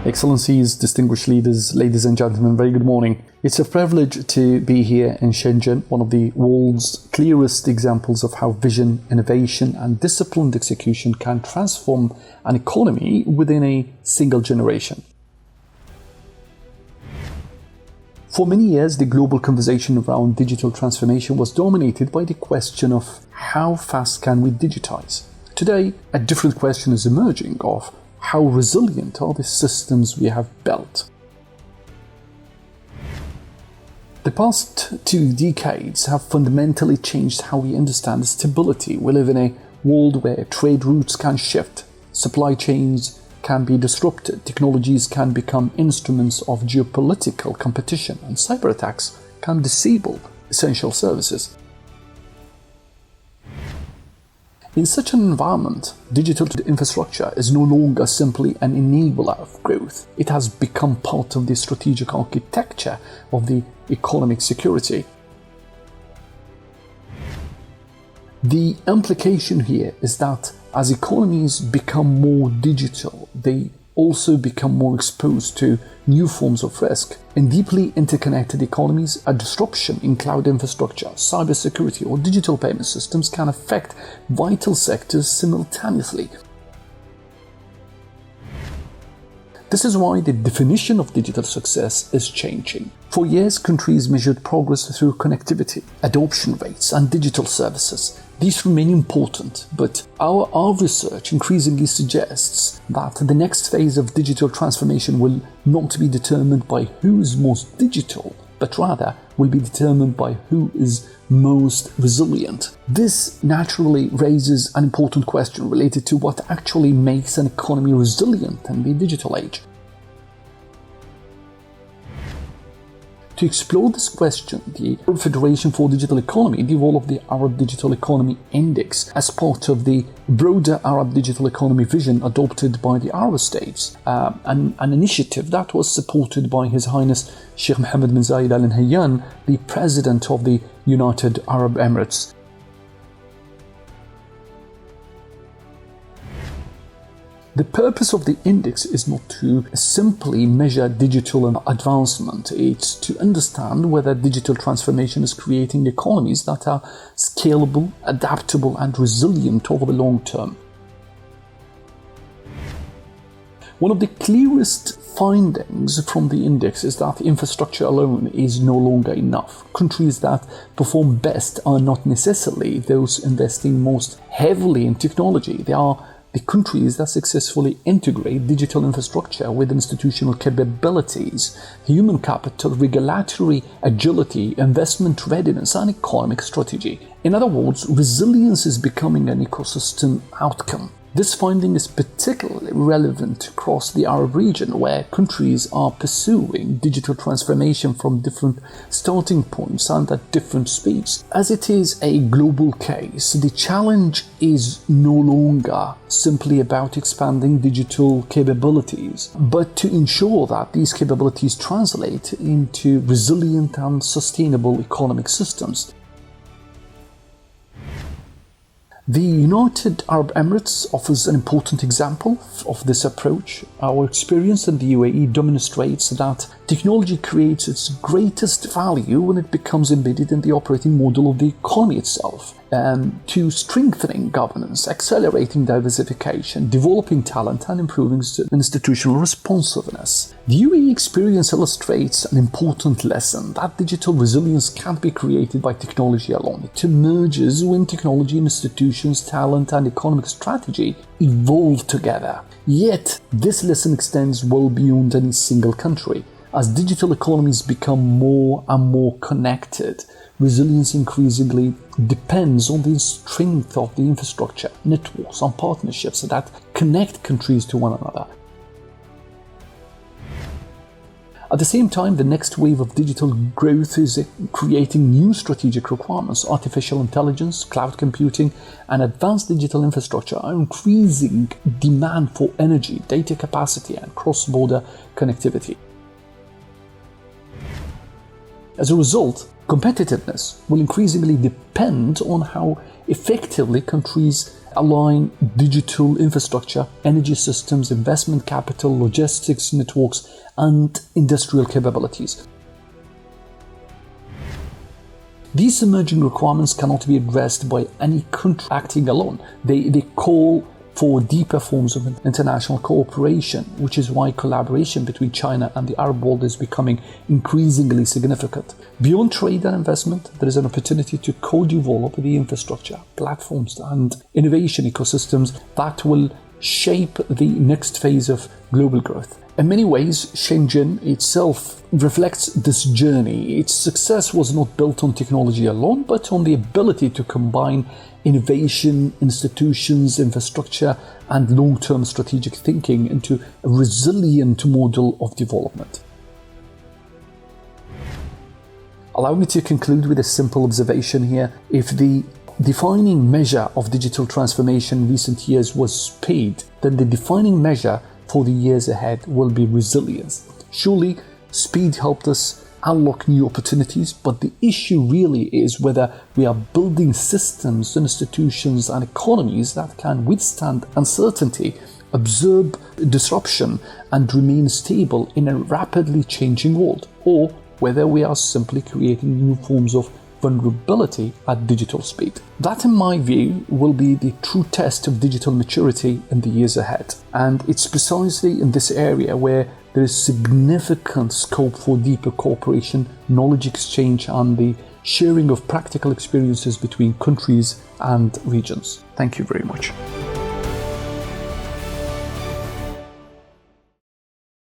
Excellencies, distinguished leaders, ladies and gentlemen, very good morning. It's a privilege to be here in Shenzhen, one of the world's clearest examples of how vision, innovation, and disciplined execution can transform an economy within a single generation. For many years, the global conversation around digital transformation was dominated by the question of how fast can we digitize? Today, a different question is emerging of how resilient are the systems we have built. The past 2 decades have fundamentally changed how we understand stability. We live in a world where trade routes can shift, supply chains can be disrupted, technologies can become instruments of geopolitical competition, and cyber attacks can disable essential services. In such an environment, digital infrastructure is no longer simply an enabler of growth. It has become part of the strategic architecture of the economic security. The implication here is that as economies become more digital, they also become more exposed to new forms of risk. In deeply interconnected economies, a disruption in cloud infrastructure, cybersecurity, or digital payment systems can affect vital sectors simultaneously. This is why the definition of digital success is changing. For years, countries measured progress through connectivity, adoption rates, and digital services. These remain important, but our research increasingly suggests that the next phase of digital transformation will not be determined by who is most digital, but rather will be determined by who is most resilient. This naturally raises an important question related to what actually makes an economy resilient in the digital age. To explore this question, the Arab Federation for Digital Economy developed the Arab Digital Economy Index as part of the broader Arab digital economy vision adopted by the Arab states, an initiative that was supported by His Highness Sheikh محمد bin Zayed Al Nahyan, the President of the United Arab Emirates. The purpose of the index is not to simply measure digital advancement, it's to understand whether digital transformation is creating economies that are scalable, adaptable, and resilient over the long term. One of the clearest findings from the index is that infrastructure alone is no longer enough. Countries that perform best are not necessarily those investing most heavily in technology. They are the countries that successfully integrate digital infrastructure with institutional capabilities, human capital, regulatory agility, investment readiness, and economic strategy. In other words, resilience is becoming an ecosystem outcome. This finding is particularly relevant across the Arab region, where countries are pursuing digital transformation from different starting points and at different speeds. As it is a global case, the challenge is no longer simply about expanding digital capabilities, but to ensure that these capabilities translate into resilient and sustainable economic systems. The United Arab Emirates offers an important example of this approach. Our experience in the UAE demonstrates that technology creates its greatest value when it becomes embedded in the operating model of the economy itself, to strengthening governance, accelerating diversification, developing talent, and improving institutional responsiveness. The UAE experience illustrates an important lesson that digital resilience can't be created by technology alone. It emerges when technology, institutions, talent, and economic strategy evolve together. Yet, this lesson extends well beyond any single country. As digital economies become more and more connected, resilience increasingly depends on the strength of the infrastructure, networks, and partnerships that connect countries to one another. At the same time, the next wave of digital growth is creating new strategic requirements. Artificial intelligence, cloud computing, and advanced digital infrastructure are increasing demand for energy, data capacity, and cross-border connectivity. As a result, competitiveness will increasingly depend on how effectively countries align digital infrastructure, energy systems, investment capital, logistics networks, and industrial capabilities. These emerging requirements cannot be addressed by any country acting alone. They call for deeper forms of international cooperation, which is why collaboration between China and the Arab world is becoming increasingly significant. Beyond trade and investment, there is an opportunity to co-develop the infrastructure, platforms, and innovation ecosystems that will shape the next phase of global growth. In many ways, Shenzhen itself reflects this journey. Its success was not built on technology alone, but on the ability to combine innovation, institutions, infrastructure, and long-term strategic thinking into a resilient model of development. Allow me to conclude with a simple observation here. If the defining measure of digital transformation in recent years was speed, then the defining measure for the years ahead will be resilience. Surely, speed helped us unlock new opportunities, but the issue really is whether we are building systems, institutions, and economies that can withstand uncertainty, absorb disruption, and remain stable in a rapidly changing world, or whether we are simply creating new forms of vulnerability at digital speed. That, in my view, will be the true test of digital maturity in the years ahead. And it's precisely in this area where there is significant scope for deeper cooperation, knowledge exchange, and the sharing of practical experiences between countries and regions. Thank you very much.